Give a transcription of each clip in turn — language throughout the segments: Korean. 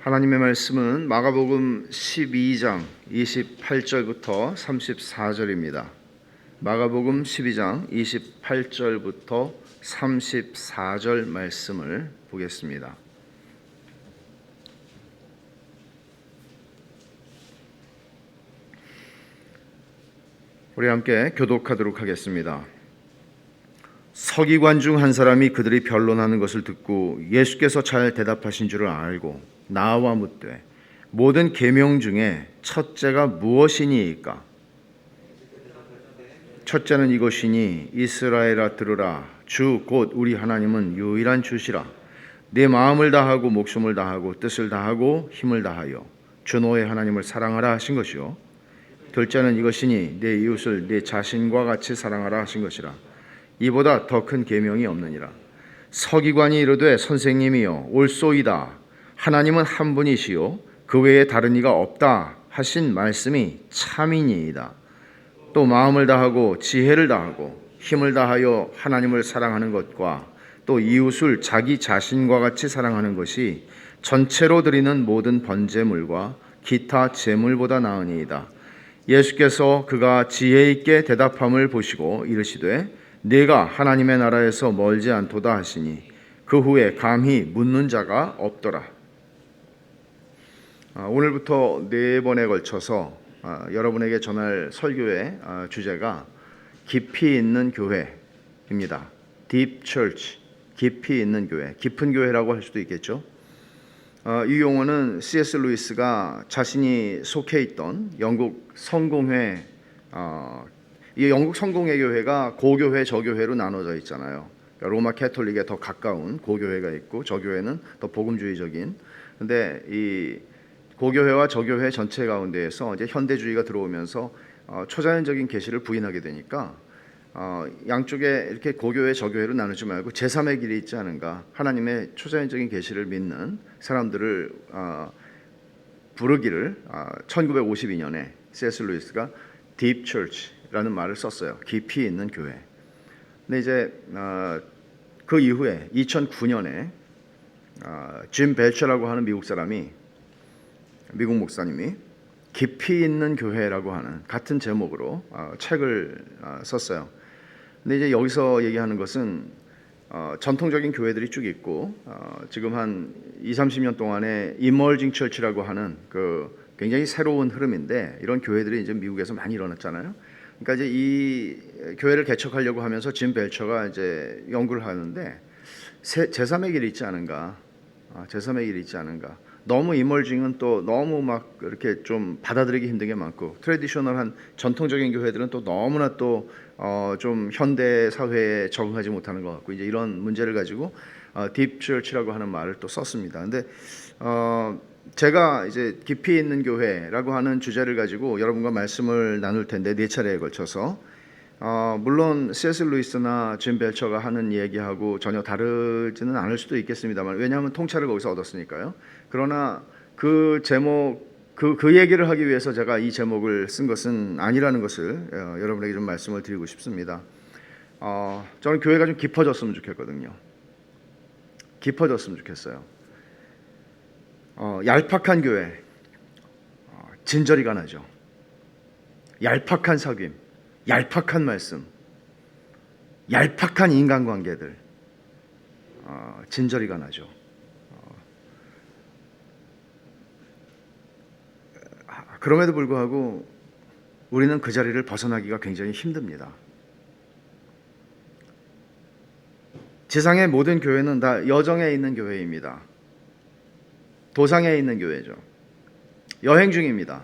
하나님의 말씀은 마가복음 12장 28절부터 34절입니다. 마가복음 12장 28절부터 34절 말씀을 보겠습니다. 우리 함께 교독하도록 하겠습니다. 서기관 중 한 사람이 그들이 변론하는 것을 듣고 예수께서 잘 대답하신 줄을 알고 나와 묻되 모든 계명 중에 첫째가 무엇이니이까? 첫째는 이것이니 이스라엘아 들으라. 주 곧 우리 하나님은 유일한 주시라. 네 마음을 다하고 목숨을 다하고 뜻을 다하고 힘을 다하여 주 너의 하나님을 사랑하라 하신 것이요. 둘째는 이것이니 네 이웃을 네 자신과 같이 사랑하라 하신 것이라. 이보다 더 큰 계명이 없느니라. 서기관이 이르되 선생님이여 옳소이다. 하나님은 한 분이시요 그 외에 다른 이가 없다 하신 말씀이 참이니이다. 또 마음을 다하고 지혜를 다하고 힘을 다하여 하나님을 사랑하는 것과 또 이웃을 자기 자신과 같이 사랑하는 것이 전체로 드리는 모든 번제물과 기타 제물보다 나으니이다. 예수께서 그가 지혜 있게 대답함을 보시고 이르시되 네가 하나님의 나라에서 멀지 않도다 하시니 그 후에 감히 묻는 자가 없더라. 오늘부터 4번에 걸쳐서 여러분에게 전할 설교의 주제가 깊이 있는 교회입니다. Deep Church, 깊이 있는 교회, 깊은 교회라고 할 수도 있겠죠. 이 용어는 C.S. 루이스가 자신이 속해 있던 영국 성공회, 이 영국 성공회 교회가 고교회, 저교회로 나눠져 있잖아요. 그러니까 로마 캐톨릭에 더 가까운 고교회가 있고 저교회는 더 복음주의적인. 근데 이 고교회와 저교회 전체 가운데에서 이제 현대주의가 들어오면서 초자연적인 계시를 부인하게 되니까 양쪽에 이렇게 고교회, 저교회로 나누지 말고 제3의 길이 있지 않은가, 하나님의 초자연적인 계시를 믿는 사람들을 부르기를 1952년에 C.S. 루이스가 Deep Church라는 말을 썼어요. 깊이 있는 교회. 근데 이제 그 이후에 2009년에 짐 벨처라고 하는 미국 목사님이 깊이 있는 교회라고 하는 같은 제목으로 책을 썼어요. 근데 이제 여기서 얘기하는 것은 전통적인 교회들이 쭉 있고 지금 한 20-30년 동안에 이머징 처치라고 하는 그 굉장히 새로운 흐름인데, 이런 교회들이 이제 미국에서 많이 일어났잖아요. 그러니까 이제 이 교회를 개척하려고 하면서 짐 벨처가 이제 연구를 하는데 제3의 길이 있지 않은가, 제3의 길이 있지 않은가. 너무 이머징은 또 너무 막 이렇게 좀 받아들이기 힘든 게 많고, 트래디셔널한 전통적인 교회들은 또 너무나 또 좀 현대 사회에 적응하지 못하는 것 같고, 이제 이런 문제를 가지고 딥 처치라고 하는 말을 또 썼습니다. 근데 제가 이제 깊이 있는 교회라고 하는 주제를 가지고 여러분과 말씀을 나눌 텐데, 4차례에 걸쳐서 물론 C.S. 루이스나 짐 벨처가 하는 얘기하고 전혀 다르지는 않을 수도 있겠습니다만, 왜냐하면 통찰을 거기서 얻었으니까요. 그러나 그 제목, 그 얘기를 하기 위해서 제가 이 제목을 쓴 것은 아니라는 것을 여러분에게 좀 말씀을 드리고 싶습니다. 저는 교회가 좀 깊어졌으면 좋겠거든요. 깊어졌으면 좋겠어요. 얄팍한 교회, 진저리가 나죠. 얄팍한 사귐, 얄팍한 말씀, 얄팍한 인간관계들, 진저리가 나죠. 그럼에도 불구하고 우리는 그 자리를 벗어나기가 굉장히 힘듭니다. 지상의 모든 교회는 다 여정에 있는 교회입니다. 도상에 있는 교회죠. 여행 중입니다.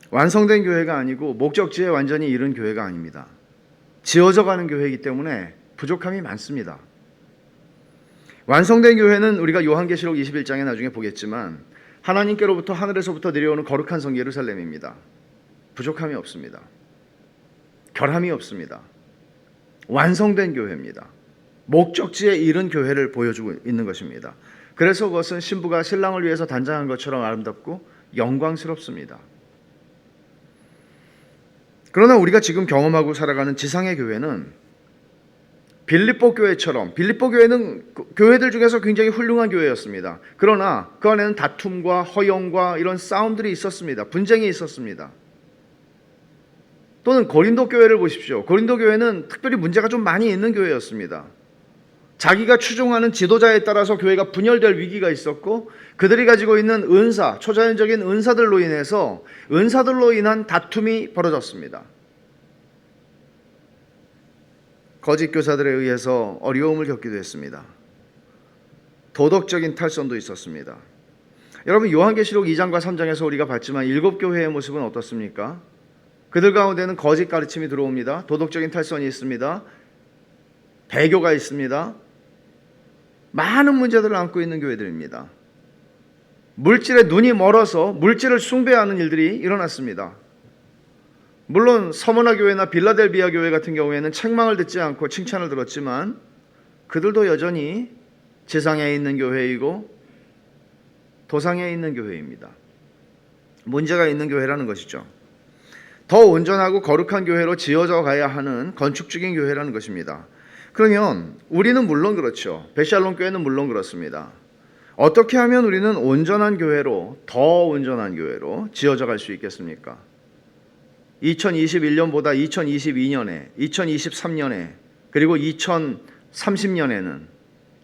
완성된 교회가 아니고 목적지에 완전히 이른 교회가 아닙니다. 지어져 가는 교회이기 때문에 부족함이 많습니다. 완성된 교회는 우리가 요한계시록 21장에 나중에 보겠지만 하나님께로부터 하늘에서부터 내려오는 거룩한 성 예루살렘입니다. 부족함이 없습니다. 결함이 없습니다. 완성된 교회입니다. 목적지에 이른 교회를 보여주고 있는 것입니다. 그래서 그것은 신부가 신랑을 위해서 단장한 것처럼 아름답고 영광스럽습니다. 그러나 우리가 지금 경험하고 살아가는 지상의 교회는 빌립보 교회처럼, 빌립보 교회는 교회들 중에서 굉장히 훌륭한 교회였습니다. 그러나 그 안에는 다툼과 허영과 이런 싸움들이 있었습니다. 분쟁이 있었습니다. 또는 고린도 교회를 보십시오. 고린도 교회는 특별히 문제가 좀 많이 있는 교회였습니다. 자기가 추종하는 지도자에 따라서 교회가 분열될 위기가 있었고, 그들이 가지고 있는 은사, 초자연적인 은사들로 인한 다툼이 벌어졌습니다. 거짓 교사들에 의해서 어려움을 겪기도 했습니다. 도덕적인 탈선도 있었습니다. 여러분, 요한계시록 2장과 3장에서 우리가 봤지만 7교회의 모습은 어떻습니까? 그들 가운데는 거짓 가르침이 들어옵니다. 도덕적인 탈선이 있습니다. 배교가 있습니다. 많은 문제들을 안고 있는 교회들입니다. 물질에 눈이 멀어서 물질을 숭배하는 일들이 일어났습니다. 물론 서머나 교회나 빌라델비아 교회 같은 경우에는 책망을 듣지 않고 칭찬을 들었지만 그들도 여전히 지상에 있는 교회이고 도상에 있는 교회입니다. 문제가 있는 교회라는 것이죠. 더 온전하고 거룩한 교회로 지어져 가야 하는 건축적인 교회라는 것입니다. 그러면 우리는 물론 그렇죠. 베샬롬 교회는 물론 그렇습니다. 어떻게 하면 우리는 온전한 교회로, 더 온전한 교회로 지어져 갈 수 있겠습니까? 2021년보다 2022년에, 2023년에, 그리고 2030년에는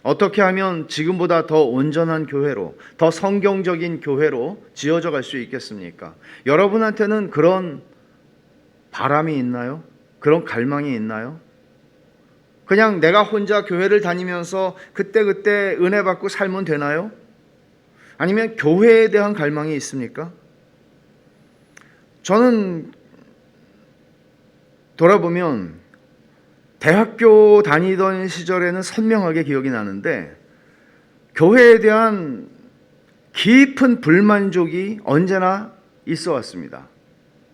어떻게 하면 지금보다 더 온전한 교회로, 더 성경적인 교회로 지어져 갈 수 있겠습니까? 여러분한테는 그런 바람이 있나요? 그런 갈망이 있나요? 그냥 내가 혼자 교회를 다니면서 그때그때 은혜 받고 살면 되나요? 아니면 교회에 대한 갈망이 있습니까? 저는 돌아보면 대학교 다니던 시절에는 선명하게 기억이 나는데 교회에 대한 깊은 불만족이 언제나 있어 왔습니다.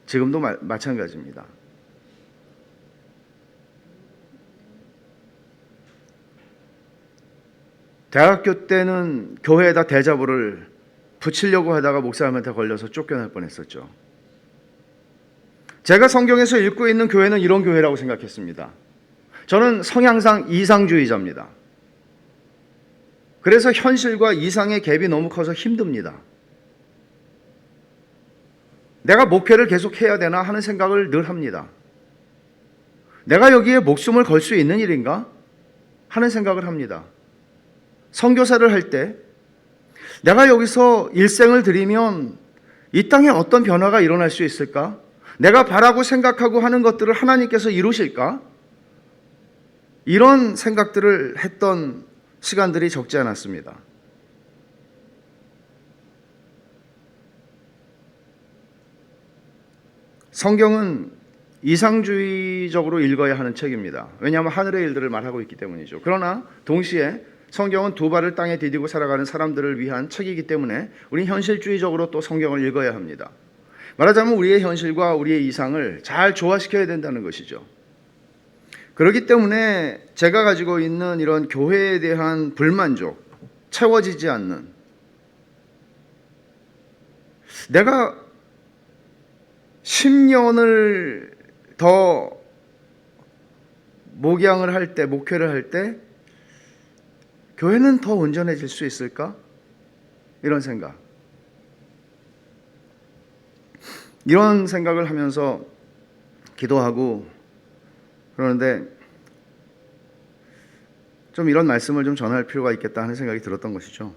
지금도 마찬가지입니다. 대학교 때는 교회에다 대자보를 붙이려고 하다가 목사님한테 걸려서 쫓겨날 뻔했었죠. 제가 성경에서 읽고 있는 교회는 이런 교회라고 생각했습니다. 저는 성향상 이상주의자입니다. 그래서 현실과 이상의 갭이 너무 커서 힘듭니다. 내가 목회를 계속 해야 되나 하는 생각을 늘 합니다. 내가 여기에 목숨을 걸 수 있는 일인가 하는 생각을 합니다. 선교사를 할 때 내가 여기서 일생을 드리면 이 땅에 어떤 변화가 일어날 수 있을까? 내가 바라고 생각하고 하는 것들을 하나님께서 이루실까? 이런 생각들을 했던 시간들이 적지 않았습니다. 성경은 이상주의적으로 읽어야 하는 책입니다. 왜냐하면 하늘의 일들을 말하고 있기 때문이죠. 그러나 동시에 성경은 두 발을 땅에 디디고 살아가는 사람들을 위한 책이기 때문에 우리는 현실주의적으로 또 성경을 읽어야 합니다. 말하자면 우리의 현실과 우리의 이상을 잘 조화시켜야 된다는 것이죠. 그렇기 때문에 제가 가지고 있는 이런 교회에 대한 불만족, 채워지지 않는, 내가 10년을 더 목양을 할 때, 목회를 할 때 교회는 더 온전해질 수 있을까? 이런 생각. 이런 생각을 하면서 기도하고 그러는데 좀 이런 말씀을 좀 전할 필요가 있겠다 하는 생각이 들었던 것이죠.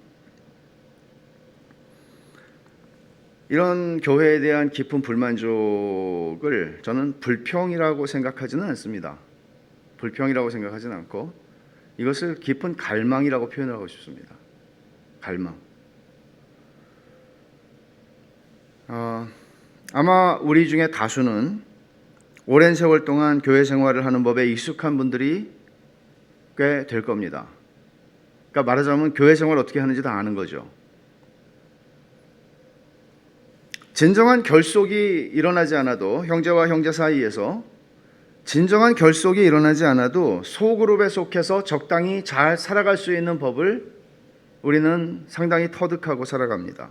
이런 교회에 대한 깊은 불만족을 저는 불평이라고 생각하지는 않습니다. 불평이라고 생각하지는 않고 이것을 깊은 갈망이라고 표현하고 싶습니다. 갈망. 아마 우리 중에 다수는 오랜 세월 동안 교회 생활을 하는 법에 익숙한 분들이 꽤 될 겁니다. 그러니까 말하자면 교회 생활 어떻게 하는지 다 아는 거죠. 진정한 결속이 일어나지 않아도, 형제와 형제 사이에서 진정한 결속이 일어나지 않아도 소그룹에 속해서 적당히 잘 살아갈 수 있는 법을 우리는 상당히 터득하고 살아갑니다.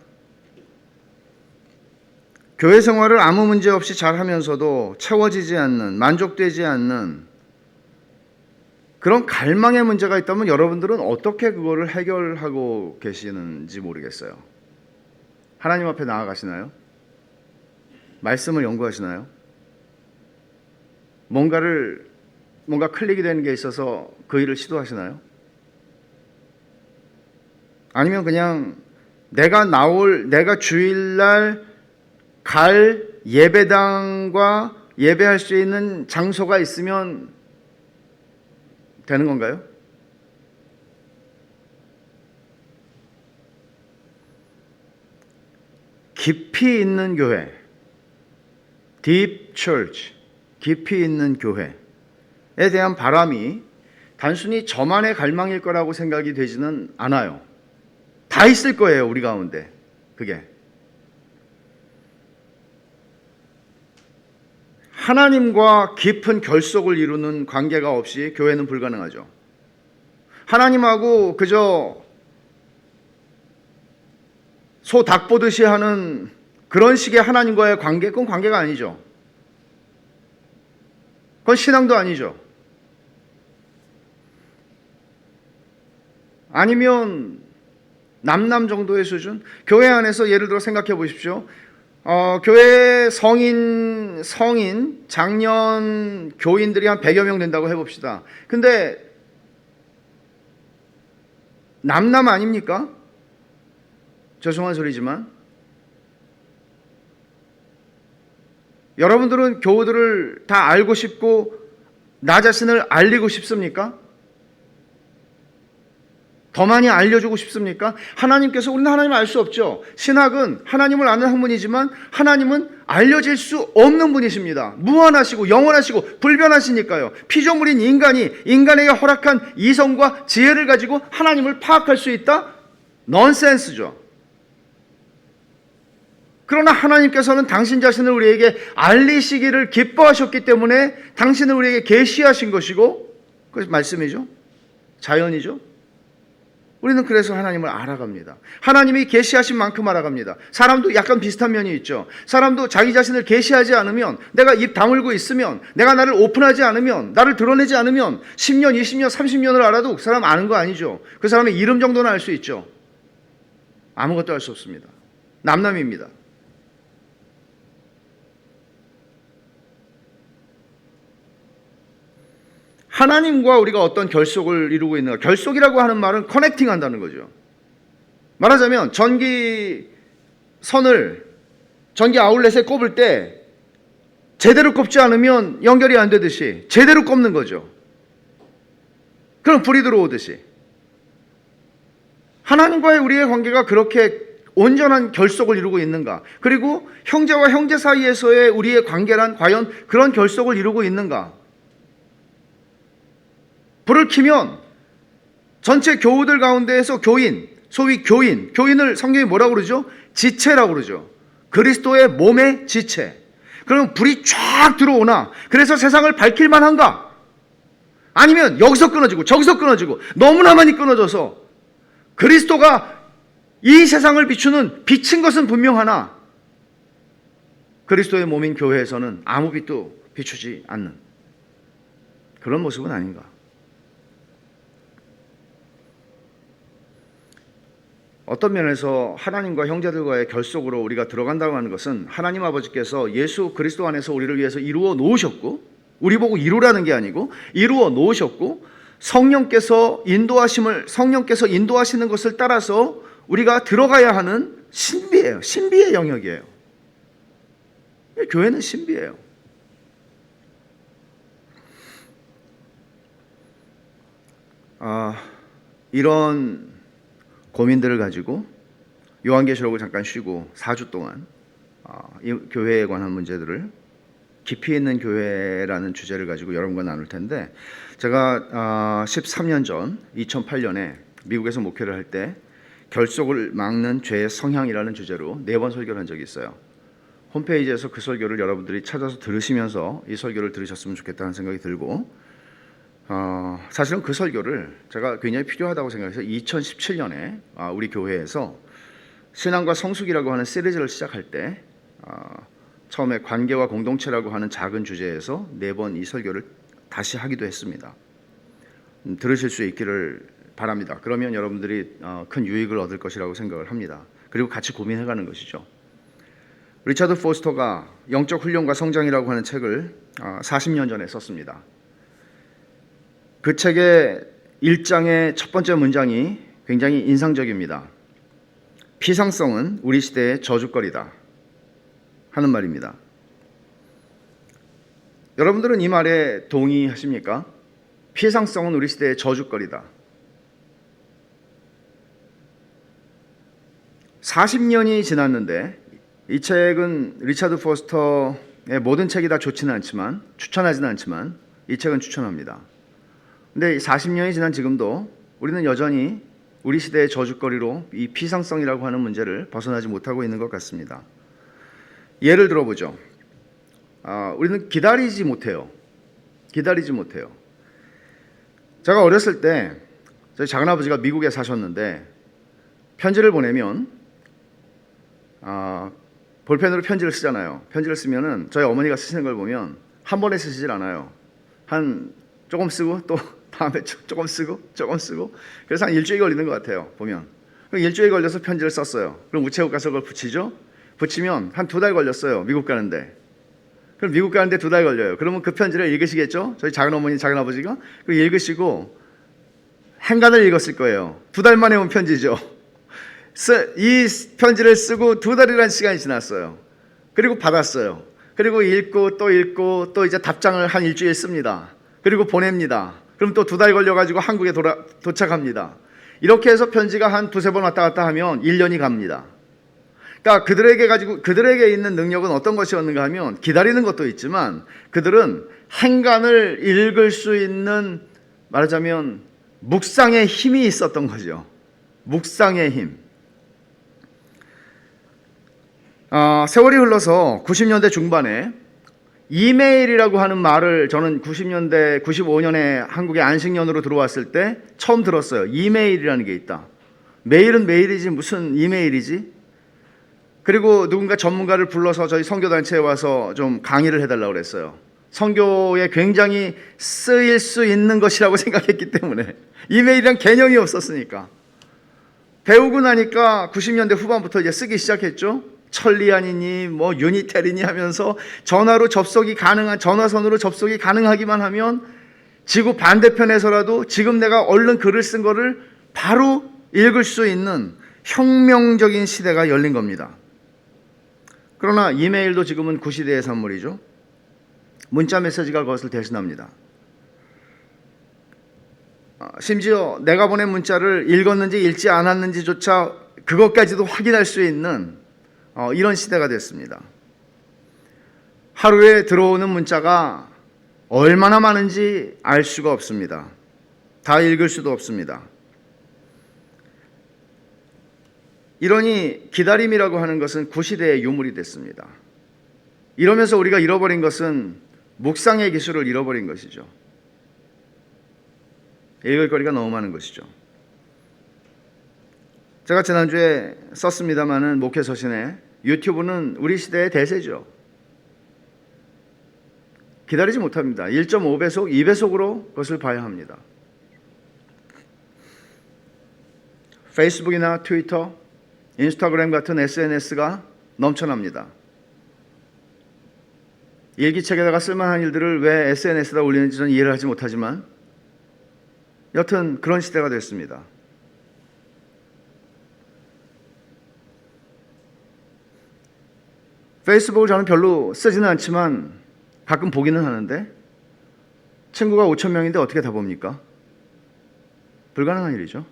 교회 생활을 아무 문제 없이 잘 하면서도 채워지지 않는, 만족되지 않는 그런 갈망의 문제가 있다면 여러분들은 어떻게 그거를 해결하고 계시는지 모르겠어요. 하나님 앞에 나아가시나요? 말씀을 연구하시나요? 뭔가 클릭이 되는 게 있어서 그 일을 시도하시나요? 아니면 그냥 내가 주일날 갈 예배당과 예배할 수 있는 장소가 있으면 되는 건가요? 깊이 있는 교회, deep church, 깊이 있는 교회에 대한 바람이 단순히 저만의 갈망일 거라고 생각이 되지는 않아요. 다 있을 거예요, 우리 가운데. 그게 하나님과 깊은 결속을 이루는 관계가 없이 교회는 불가능하죠. 하나님하고 그저 소 닭 보듯이 하는 그런 식의 하나님과의 관계, 그건 관계가 아니죠. 그건 신앙도 아니죠. 아니면 남남 정도의 수준? 교회 안에서 예를 들어 생각해 보십시오. 교회 성인, 장년 교인들이 한 100여 명 된다고 해봅시다. 근데 남남 아닙니까? 죄송한 소리지만 여러분들은 교우들을 다 알고 싶고 나 자신을 알리고 싶습니까? 더 많이 알려주고 싶습니까? 하나님께서 우리는 하나님을 알 수 없죠. 신학은 하나님을 아는 학문이지만 하나님은 알려질 수 없는 분이십니다. 무한하시고 영원하시고 불변하시니까요. 피조물인 인간이 인간에게 허락한 이성과 지혜를 가지고 하나님을 파악할 수 있다? 넌센스죠. 그러나 하나님께서는 당신 자신을 우리에게 알리시기를 기뻐하셨기 때문에 당신을 우리에게 계시하신 것이고, 그 말씀이죠. 자연이죠. 우리는 그래서 하나님을 알아갑니다. 하나님이 계시하신 만큼 알아갑니다. 사람도 약간 비슷한 면이 있죠. 사람도 자기 자신을 계시하지 않으면, 내가 입 다물고 있으면, 내가 나를 오픈하지 않으면, 나를 드러내지 않으면 10년, 20년, 30년을 알아도 그 사람 아는 거 아니죠. 그 사람의 이름 정도는 알 수 있죠. 아무것도 알 수 없습니다. 남남입니다. 하나님과 우리가 어떤 결속을 이루고 있는가. 결속이라고 하는 말은 커넥팅 한다는 거죠. 말하자면 전기 아울렛에 꼽을 때 제대로 꼽지 않으면 연결이 안 되듯이 제대로 꼽는 거죠. 그럼 불이 들어오듯이 하나님과의 우리의 관계가 그렇게 온전한 결속을 이루고 있는가. 그리고 형제와 형제 사이에서의 우리의 관계란 과연 그런 결속을 이루고 있는가. 불을 켜면 전체 교우들 가운데에서 소위 교인을 성경이 뭐라고 그러죠? 지체라고 그러죠. 그리스도의 몸의 지체. 그러면 불이 쫙 들어오나? 그래서 세상을 밝힐만 한가? 아니면 여기서 끊어지고 저기서 끊어지고 너무나 많이 끊어져서 그리스도가 이 세상을 비추는 빛인 것은 분명하나 그리스도의 몸인 교회에서는 아무 빛도 비추지 않는 그런 모습은 아닌가? 어떤 면에서 하나님과 형제들과의 결속으로 우리가 들어간다고 하는 것은 하나님 아버지께서 예수 그리스도 안에서 우리를 위해서 이루어 놓으셨고, 우리 보고 이루라는 게 아니고 이루어 놓으셨고, 성령께서 인도하시는 것을 따라서 우리가 들어가야 하는 신비예요. 신비의 영역이에요. 교회는 신비예요. 이런 고민들을 가지고 요한계시록을 잠깐 쉬고 4주 동안 이 교회에 관한 문제들을 깊이 있는 교회라는 주제를 가지고 여러분과 나눌 텐데, 제가 13년 전 2008년에 미국에서 목회를 할 때 결속을 막는 죄의 성향이라는 주제로 4번 설교를 한 적이 있어요. 홈페이지에서 그 설교를 여러분들이 찾아서 들으시면서 이 설교를 들으셨으면 좋겠다는 생각이 들고, 사실은 그 설교를 제가 굉장히 필요하다고 생각해서 2017년에 우리 교회에서 신앙과 성숙이라고 하는 시리즈를 시작할 때 처음에 관계와 공동체라고 하는 작은 주제에서 4번 이 설교를 다시 하기도 했습니다. 들으실 수 있기를 바랍니다. 그러면 여러분들이 큰 유익을 얻을 것이라고 생각을 합니다. 그리고 같이 고민해가는 것이죠. 리차드 포스터가 영적 훈련과 성장이라고 하는 책을 40년 전에 썼습니다. 그 책의 1장의 첫 번째 문장이 굉장히 인상적입니다. 피상성은 우리 시대의 저주거리다 하는 말입니다. 여러분들은 이 말에 동의하십니까? 피상성은 우리 시대의 저주거리다. 40년이 지났는데 이 책은 리차드 포스터의 모든 책이 다 좋지는 않지만, 추천하지는 않지만 이 책은 추천합니다. 근데 40년이 지난 지금도 우리는 여전히 우리 시대의 저주거리로 이 피상성이라고 하는 문제를 벗어나지 못하고 있는 것 같습니다. 예를 들어보죠. 우리는 기다리지 못해요. 제가 어렸을 때 저희 작은아버지가 미국에 사셨는데 편지를 보내면 볼펜으로 편지를 쓰잖아요. 편지를 쓰면은 저희 어머니가 쓰시는 걸 보면 한 번에 쓰시질 않아요. 한 조금 쓰고 또 다음에 조금 쓰고 그래서 한 일주일 걸리는 것 같아요. 보면 일주일 걸려서 편지를 썼어요. 그럼 우체국 가서 그걸 붙이죠. 붙이면 한 2달 걸렸어요. 미국 가는데. 그럼 미국 가는데 2달 걸려요. 그러면 그 편지를 읽으시겠죠? 저희 작은어머니, 작은아버지가 그 읽으시고 행간을 읽었을 거예요. 2달 만에 온 편지죠. 이 편지를 쓰고 2달이라는 시간이 지났어요. 그리고 받았어요. 그리고 읽고 또 이제 답장을 한 일주일 씁니다. 그리고 보냅니다. 그럼 또 2달 걸려가지고 한국에 도착합니다. 이렇게 해서 편지가 한 2-3번 왔다 갔다 하면 1년이 갑니다. 그러니까 그들에게 있는 능력은 어떤 것이었는가 하면 기다리는 것도 있지만 그들은 행간을 읽을 수 있는, 말하자면 묵상의 힘이 있었던 거죠. 묵상의 힘. 세월이 흘러서 90년대 중반에 이메일이라고 하는 말을 저는 90년대, 95년에 한국에 안식년으로 들어왔을 때 처음 들었어요. 이메일이라는 게 있다. 메일은 메일이지 무슨 이메일이지? 그리고 누군가 전문가를 불러서 저희 선교단체에 와서 좀 강의를 해달라고 그랬어요. 선교에 굉장히 쓰일 수 있는 것이라고 생각했기 때문에. 이메일이란 개념이 없었으니까. 배우고 나니까 90년대 후반부터 이제 쓰기 시작했죠. 천리안이니 뭐 유니텔이니 하면서 전화선으로 접속이 가능하기만 하면 지구 반대편에서라도 지금 내가 얼른 글을 쓴 거를 바로 읽을 수 있는 혁명적인 시대가 열린 겁니다. 그러나 이메일도 지금은 구시대의 산물이죠. 문자 메시지가 그것을 대신합니다. 심지어 내가 보낸 문자를 읽었는지 읽지 않았는지조차 그것까지도 확인할 수 있는 이런 시대가 됐습니다. 하루에 들어오는 문자가 얼마나 많은지 알 수가 없습니다. 다 읽을 수도 없습니다. 이러니 기다림이라고 하는 것은 구시대의 유물이 됐습니다. 이러면서 우리가 잃어버린 것은 묵상의 기술을 잃어버린 것이죠. 읽을 거리가 너무 많은 것이죠. 제가 지난주에 썼습니다마는 목회 서신에 유튜브는 우리 시대의 대세죠. 기다리지 못합니다. 1.5배속, 2배속으로 그것을 봐야 합니다. 페이스북이나 트위터, 인스타그램 같은 SNS가 넘쳐납니다. 일기책에다가 쓸만한 일들을 왜 SNS에다 올리는지 저는 이해를 하지 못하지만 여튼 그런 시대가 됐습니다. 페이스북을 저는 별로 쓰지는 않지만 가끔 보기는 하는데 친구가 5,000명인데 어떻게 다 봅니까? 불가능한 일이죠.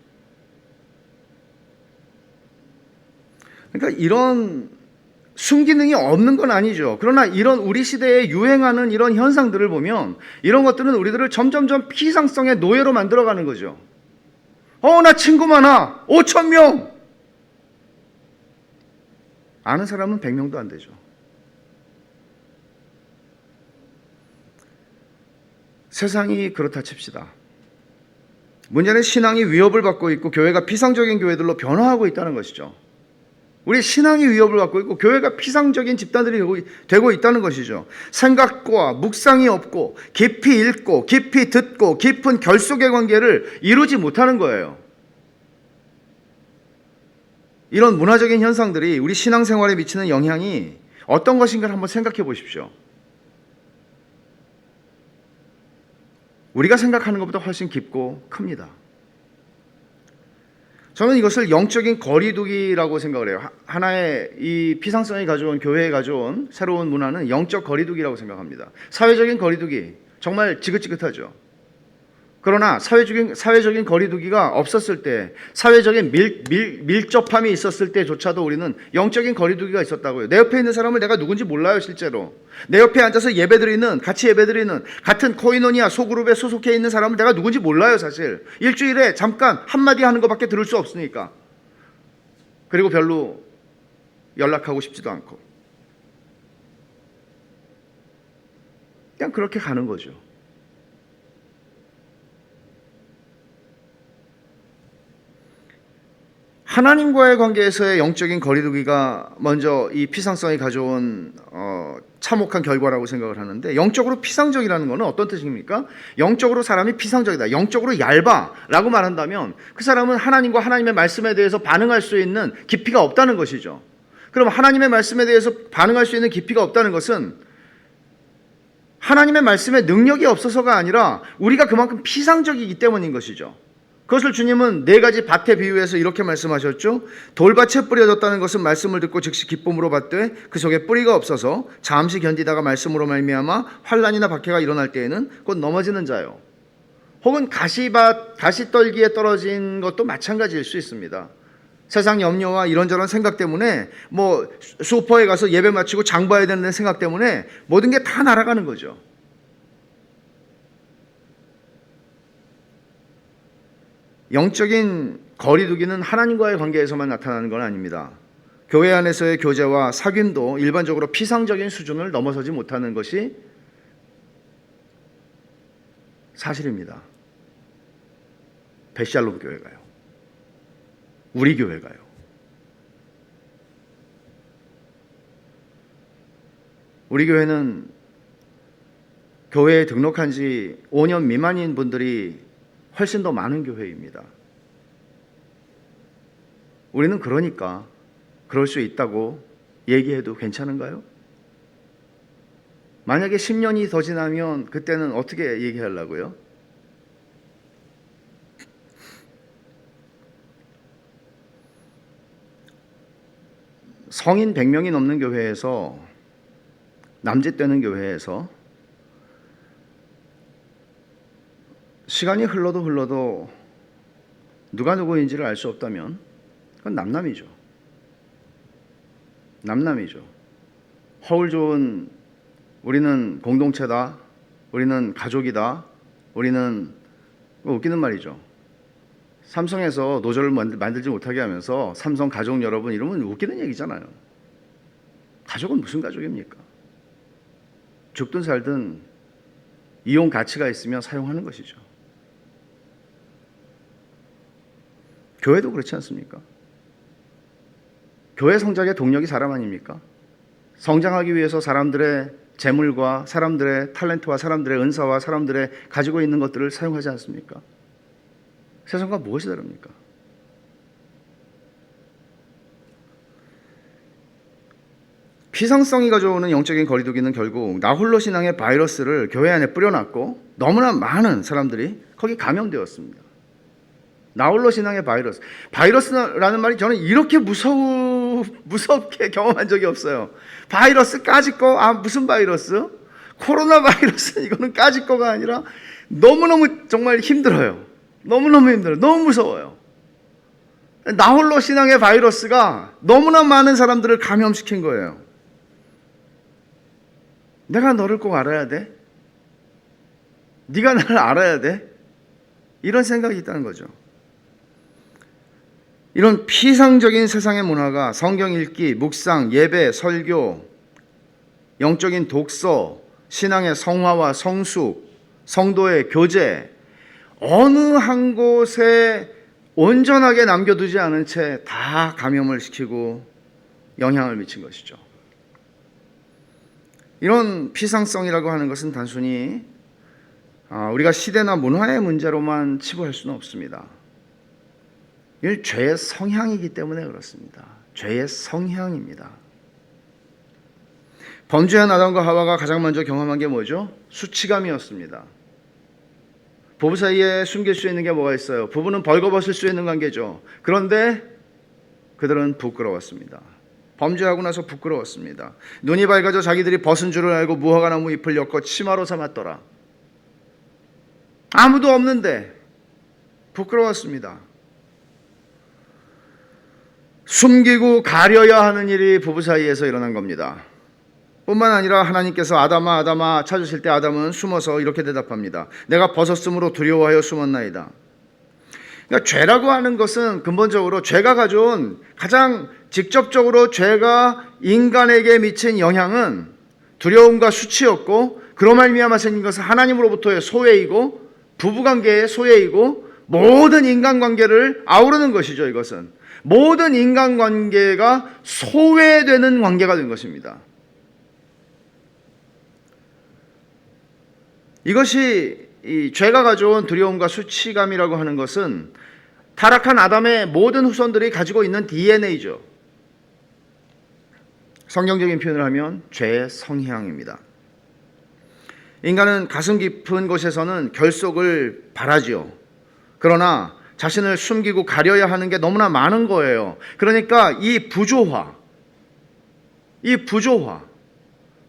그러니까 이런 순기능이 없는 건 아니죠. 그러나 이런 우리 시대에 유행하는 이런 현상들을 보면 이런 것들은 우리들을 점점점 피상성의 노예로 만들어가는 거죠. 나 친구 많아. 5,000명. 아는 사람은 100명도 안 되죠. 세상이 그렇다 칩시다. 문제는 신앙이 위협을 받고 있고 교회가 피상적인 교회들로 변화하고 있다는 것이죠. 우리 신앙이 위협을 받고 있고 교회가 피상적인 집단들이 되고 있다는 것이죠. 생각과 묵상이 없고 깊이 읽고 깊이 듣고 깊은 결속의 관계를 이루지 못하는 거예요. 이런 문화적인 현상들이 우리 신앙생활에 미치는 영향이 어떤 것인가를 한번 생각해 보십시오. 우리가 생각하는 것보다 훨씬 깊고 큽니다. 저는 이것을 영적인 거리두기라고 생각을 해요. 하나의 이 피상성이 가져온, 교회에 가져온 새로운 문화는 영적 거리두기라고 생각합니다. 사회적인 거리두기, 정말 지긋지긋하죠. 그러나 사회적인 거리두기가 없었을 때, 사회적인 밀접함이 있었을 때조차도 우리는 영적인 거리두기가 있었다고요. 내 옆에 있는 사람을 내가 누군지 몰라요, 실제로. 내 옆에 앉아서 같이 예배드리는, 같은 코이노니아 소그룹에 소속해 있는 사람을 내가 누군지 몰라요, 사실. 일주일에 잠깐 한마디 하는 것밖에 들을 수 없으니까. 그리고 별로 연락하고 싶지도 않고. 그냥 그렇게 가는 거죠. 하나님과의 관계에서의 영적인 거리두기가 먼저 이 피상성이 가져온 참혹한 결과라고 생각을 하는데, 영적으로 피상적이라는 것은 어떤 뜻입니까? 영적으로 사람이 피상적이다, 영적으로 얇아라고 말한다면 그 사람은 하나님과 하나님의 말씀에 대해서 반응할 수 있는 깊이가 없다는 것이죠. 그럼 하나님의 말씀에 대해서 반응할 수 있는 깊이가 없다는 것은 하나님의 말씀에 능력이 없어서가 아니라 우리가 그만큼 피상적이기 때문인 것이죠. 그것을 주님은 4가지 밭에 비유해서 이렇게 말씀하셨죠. 돌밭에 뿌려졌다는 것은 말씀을 듣고 즉시 기쁨으로 받되 그 속에 뿌리가 없어서 잠시 견디다가 말씀으로 말미암아 환난이나 박해가 일어날 때에는 곧 넘어지는 자요. 혹은 가시떨기에 떨어진 것도 마찬가지일 수 있습니다. 세상 염려와 이런저런 생각 때문에 슈퍼에 가서 예배 마치고 장 봐야 되는 생각 때문에 모든 게 다 날아가는 거죠. 영적인 거리두기는 하나님과의 관계에서만 나타나는 건 아닙니다. 교회 안에서의 교제와 사귐도 일반적으로 피상적인 수준을 넘어서지 못하는 것이 사실입니다. 베샬롬 교회가요. 우리 교회가요. 우리 교회는 교회에 등록한 지 5년 미만인 분들이 훨씬 더 많은 교회입니다. 우리는 그러니까 그럴 수 있다고 얘기해도 괜찮은가요? 만약에 10년이 더 지나면 그때는 어떻게 얘기하려고요? 성인 100명이 넘는 교회에서, 남짓되는 교회에서 시간이 흘러도 누가 누구인지를 알 수 없다면 그건 남남이죠. 허울 좋은 우리는 공동체다, 우리는 가족이다, 우리는 웃기는 말이죠. 삼성에서 노조를 만들지 못하게 하면서 삼성 가족 여러분 이러면 웃기는 얘기잖아요. 가족은 무슨 가족입니까? 죽든 살든 이용 가치가 있으면 사용하는 것이죠. 교회도 그렇지 않습니까? 교회 성장의 동력이 사람 아닙니까? 성장하기 위해서 사람들의 재물과 사람들의 탤런트와 사람들의 은사와 사람들의 가지고 있는 것들을 사용하지 않습니까? 세상과 무엇이 다릅니까? 피상성이 가져오는 영적인 거리두기는 결국 나홀로 신앙의 바이러스를 교회 안에 뿌려놨고 너무나 많은 사람들이 거기 감염되었습니다. 나홀로 신앙의 바이러스라는 말이 저는 이렇게 무섭게 경험한 적이 없어요. 바이러스 까짓 거, 무슨 바이러스? 코로나 바이러스, 이거는 까짓 거가 아니라 너무너무 정말 힘들어요. 너무너무 힘들어요. 너무 무서워요. 나홀로 신앙의 바이러스가 너무나 많은 사람들을 감염시킨 거예요. 내가 너를 꼭 알아야 돼? 네가 나를 알아야 돼? 이런 생각이 있다는 거죠. 이런 피상적인 세상의 문화가 성경 읽기, 묵상, 예배, 설교, 영적인 독서, 신앙의 성화와 성숙, 성도의 교제, 어느 한 곳에 온전하게 남겨두지 않은 채 다 감염을 시키고 영향을 미친 것이죠. 이런 피상성이라고 하는 것은 단순히 우리가 시대나 문화의 문제로만 치부할 수는 없습니다. 이건 죄의 성향이기 때문에 그렇습니다. 죄의 성향입니다. 범죄한 아담과 하와가 가장 먼저 경험한 게 뭐죠? 수치감이었습니다. 부부 사이에 숨길 수 있는 게 뭐가 있어요? 부부는 벌거벗을 수 있는 관계죠. 그런데 그들은 부끄러웠습니다. 범죄하고 나서 부끄러웠습니다. 눈이 밝아져 자기들이 벗은 줄을 알고 무화과 나무 잎을 엮어 치마로 삼았더라. 아무도 없는데 부끄러웠습니다. 숨기고 가려야 하는 일이 부부 사이에서 일어난 겁니다. 뿐만 아니라 하나님께서 아담아 아담아 찾으실 때 아담은 숨어서 이렇게 대답합니다. 내가 벗었으므로 두려워하여 숨었나이다. 그러니까 죄라고 하는 것은 근본적으로 죄가 가져온 가장 직접적으로 죄가 인간에게 미친 영향은 두려움과 수치였고, 그로 말미암아 생긴 것은 하나님으로부터의 소외이고 부부관계의 소외이고 모든 인간관계를 아우르는 것이죠. 이것은 모든 인간관계가 소외되는 관계가 된 것입니다. 이것이 이 죄가 가져온 두려움과 수치감이라고 하는 것은 타락한 아담의 모든 후손들이 가지고 있는 DNA죠. 성경적인 표현을 하면 죄의 성향입니다. 인간은 가슴 깊은 곳에서는 결속을 바라지요. 그러나 자신을 숨기고 가려야 하는 게 너무나 많은 거예요. 그러니까 이 부조화,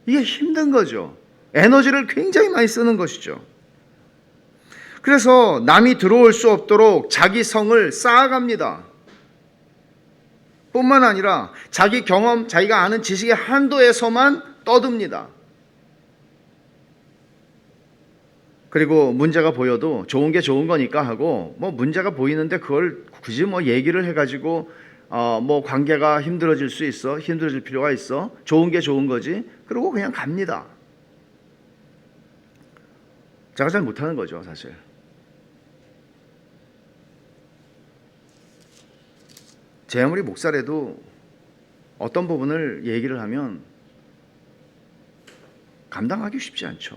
이게 힘든 거죠. 에너지를 굉장히 많이 쓰는 것이죠. 그래서 남이 들어올 수 없도록 자기 성을 쌓아갑니다. 뿐만 아니라 자기 경험, 자기가 아는 지식의 한도에서만 떠듭니다. 그리고 문제가 보여도 좋은 게 좋은 거니까 하고, 문제가 보이는데 그걸 굳이 얘기를 해가지고 관계가 힘들어질 수 있어, 힘들어질 필요가 있어, 좋은 게 좋은 거지, 그러고 그냥 갑니다. 제가 잘 못하는 거죠, 사실. 제 아무리 목사라도 어떤 부분을 얘기를 하면 감당하기 쉽지 않죠.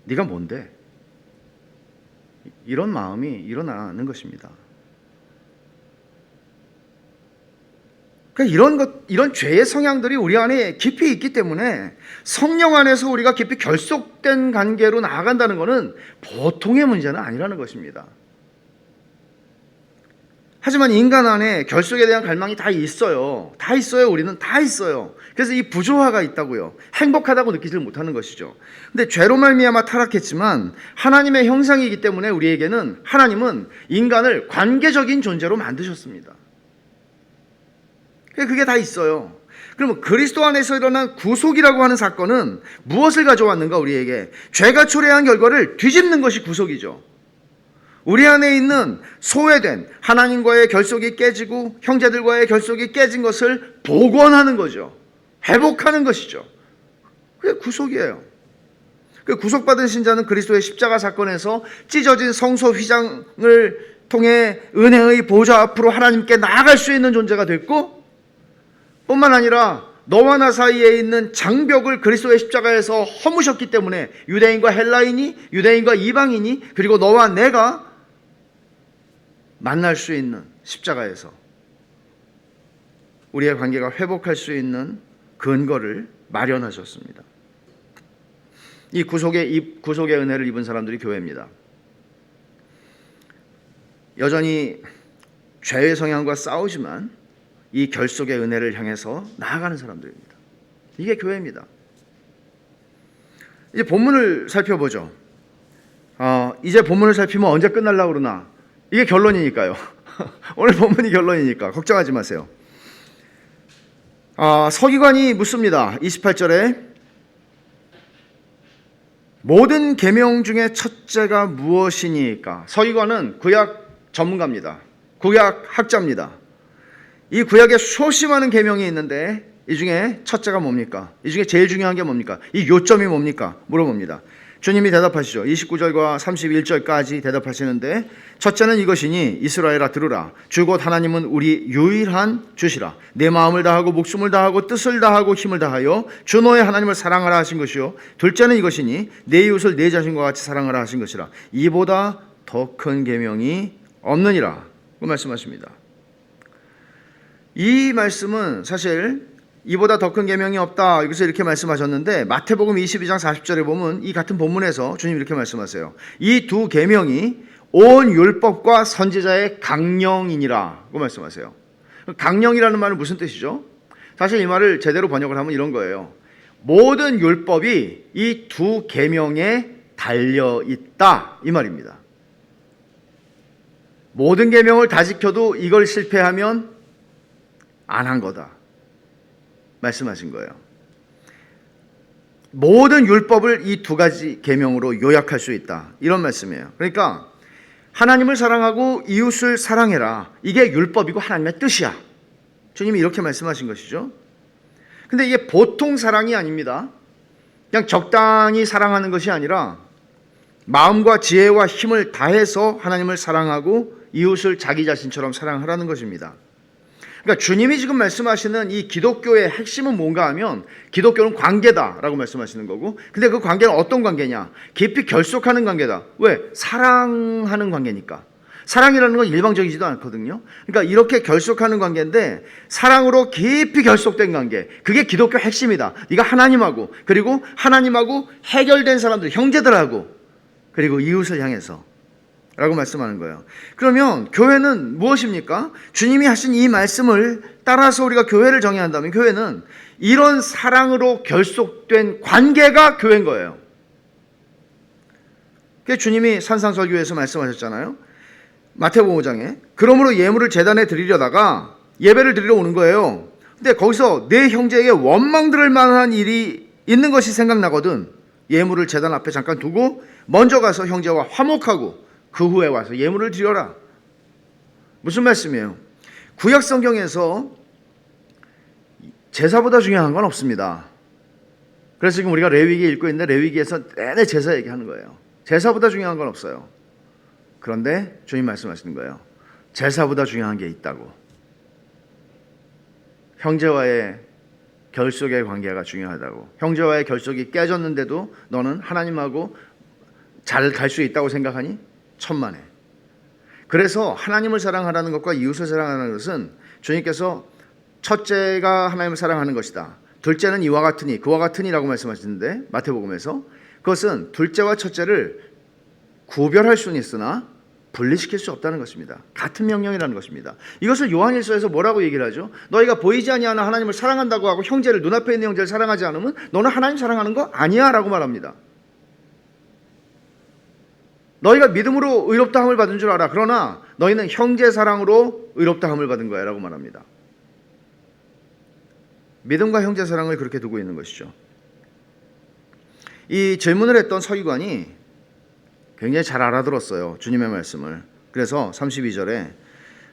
네가 뭔데? 이런 마음이 일어나는 것입니다. 그러니까 이런 죄의 성향들이 우리 안에 깊이 있기 때문에 성령 안에서 우리가 깊이 결속된 관계로 나아간다는 것은 보통의 문제는 아니라는 것입니다. 하지만 인간 안에 결속에 대한 갈망이 다 있어요. 우리는 다 있어요. 그래서 이 부조화가 있다고요. 행복하다고 느끼지 못하는 것이죠. 근데 죄로 말미암아 타락했지만 하나님의 형상이기 때문에 우리에게는 하나님은 인간을 관계적인 존재로 만드셨습니다. 그게 다 있어요. 그러면 그리스도 안에서 일어난 구속이라고 하는 사건은 무엇을 가져왔는가? 우리에게 죄가 초래한 결과를 뒤집는 것이 구속이죠. 우리 안에 있는 소외된 하나님과의 결속이 깨지고 형제들과의 결속이 깨진 것을 복원하는 거죠. 회복하는 것이죠. 그게 구속이에요. 그 구속받은 신자는 그리스도의 십자가 사건에서 찢어진 성소 휘장을 통해 은혜의 보좌 앞으로 하나님께 나아갈 수 있는 존재가 됐고, 뿐만 아니라 너와 나 사이에 있는 장벽을 그리스도의 십자가에서 허무셨기 때문에 유대인과 헬라인이, 유대인과 이방인이, 그리고 너와 내가 만날 수 있는 십자가에서 우리의 관계가 회복할 수 있는 근거를 마련하셨습니다. 이 구속의 은혜를 입은 사람들이 교회입니다. 여전히 죄의 성향과 싸우지만 이 결속의 은혜를 향해서 나아가는 사람들입니다. 이게 교회입니다. 이제 본문을 살펴보죠. 이제 본문을 살피면 언제 끝날라고 그러나, 이게 결론이니까요. 오늘 본문이 결론이니까 걱정하지 마세요. 서기관이 묻습니다. 28절에 모든 계명 중에 첫째가 무엇이니까? 서기관은 구약 전문가입니다. 구약 학자입니다. 이 구약에 수없이 많은 계명이 있는데 이 중에 첫째가 뭡니까? 이 중에 제일 중요한 게 뭡니까? 이 요점이 뭡니까? 물어봅니다. 주님이 대답하시죠. 29절과 31절까지 대답하시는데, 첫째는 이것이니 이스라엘아 들으라. 주 곧 하나님은 우리 유일한 주시라. 내 마음을 다하고 목숨을 다하고 뜻을 다하고 힘을 다하여 주 너의 하나님을 사랑하라 하신 것이요. 둘째는 이것이니 내 이웃을 내 자신과 같이 사랑하라 하신 것이라. 이보다 더 큰 계명이 없느니라. 그 말씀하십니다. 이 말씀은 사실 이보다 더 큰 계명이 없다, 여기서 이렇게 말씀하셨는데, 마태복음 22장 40절에 보면 이 같은 본문에서 주님 이렇게 말씀하세요. 이 두 계명이 온 율법과 선지자의 강령이니라 고 말씀하세요. 강령이라는 말은 무슨 뜻이죠? 사실 이 말을 제대로 번역을 하면 이런 거예요. 모든 율법이 이 두 계명에 달려있다, 이 말입니다. 모든 계명을 다 지켜도 이걸 실패하면 안 한 거다 말씀하신 거예요. 모든 율법을 이 두 가지 계명으로 요약할 수 있다, 이런 말씀이에요. 그러니까 하나님을 사랑하고 이웃을 사랑해라, 이게 율법이고 하나님의 뜻이야. 주님이 이렇게 말씀하신 것이죠. 근데 이게 보통 사랑이 아닙니다. 그냥 적당히 사랑하는 것이 아니라 마음과 지혜와 힘을 다해서 하나님을 사랑하고 이웃을 자기 자신처럼 사랑하라는 것입니다. 그러니까 주님이 지금 말씀하시는 이 기독교의 핵심은 뭔가 하면, 기독교는 관계다라고 말씀하시는 거고, 근데 그 관계는 어떤 관계냐? 깊이 결속하는 관계다. 왜? 사랑하는 관계니까. 사랑이라는 건 일방적이지도 않거든요. 그러니까 이렇게 결속하는 관계인데, 사랑으로 깊이 결속된 관계, 그게 기독교 핵심이다. 네가 하나님하고, 그리고 하나님하고 해결된 사람들, 형제들하고, 그리고 이웃을 향해서 라고 말씀하는 거예요. 그러면 교회는 무엇입니까? 주님이 하신 이 말씀을 따라서 우리가 교회를 정의한다면, 교회는 이런 사랑으로 결속된 관계가 교회인 거예요. 그게 주님이 산상설교에서 말씀하셨잖아요. 마태복음 5장에 그러므로 예물을 제단에 드리려다가 예배를 드리러 오는 거예요. 근데 거기서 내 형제에게 원망 들을 만한 일이 있는 것이 생각나거든. 예물을 제단 앞에 잠깐 두고 먼저 가서 형제와 화목하고 그 후에 와서 예물을 드려라. 무슨 말씀이에요? 구약 성경에서 제사보다 중요한 건 없습니다. 그래서 지금 우리가 레위기 읽고 있는데, 레위기에서 내내 제사 얘기하는 거예요. 제사보다 중요한 건 없어요. 그런데 주님 말씀하시는 거예요. 제사보다 중요한 게 있다고. 형제와의 결속의 관계가 중요하다고. 형제와의 결속이 깨졌는데도 너는 하나님하고 잘 갈 수 있다고 생각하니? 천만에. 그래서 하나님을 사랑하라는 것과 이웃을 사랑하는 것은, 주님께서 첫째가 하나님을 사랑하는 것이다, 둘째는 이와 같으니, 그와 같으니라고 말씀하시는데, 마태복음에서 그것은 둘째와 첫째를 구별할 수는 있으나 분리시킬 수 없다는 것입니다. 같은 명령이라는 것입니다. 이것을 요한일서에서 뭐라고 얘기를 하죠? 너희가 보이지 아니하는 하나님을 사랑한다고 하고 형제를, 눈앞에 있는 형제를 사랑하지 않으면 너는 하나님 사랑하는 거 아니야 라고 말합니다. 너희가 믿음으로 의롭다함을 받은 줄 알아. 그러나 너희는 형제 사랑으로 의롭다함을 받은 거야 라고 말합니다. 믿음과 형제 사랑을 그렇게 두고 있는 것이죠. 이 질문을 했던 서기관이 굉장히 잘 알아들었어요, 주님의 말씀을. 그래서 32절에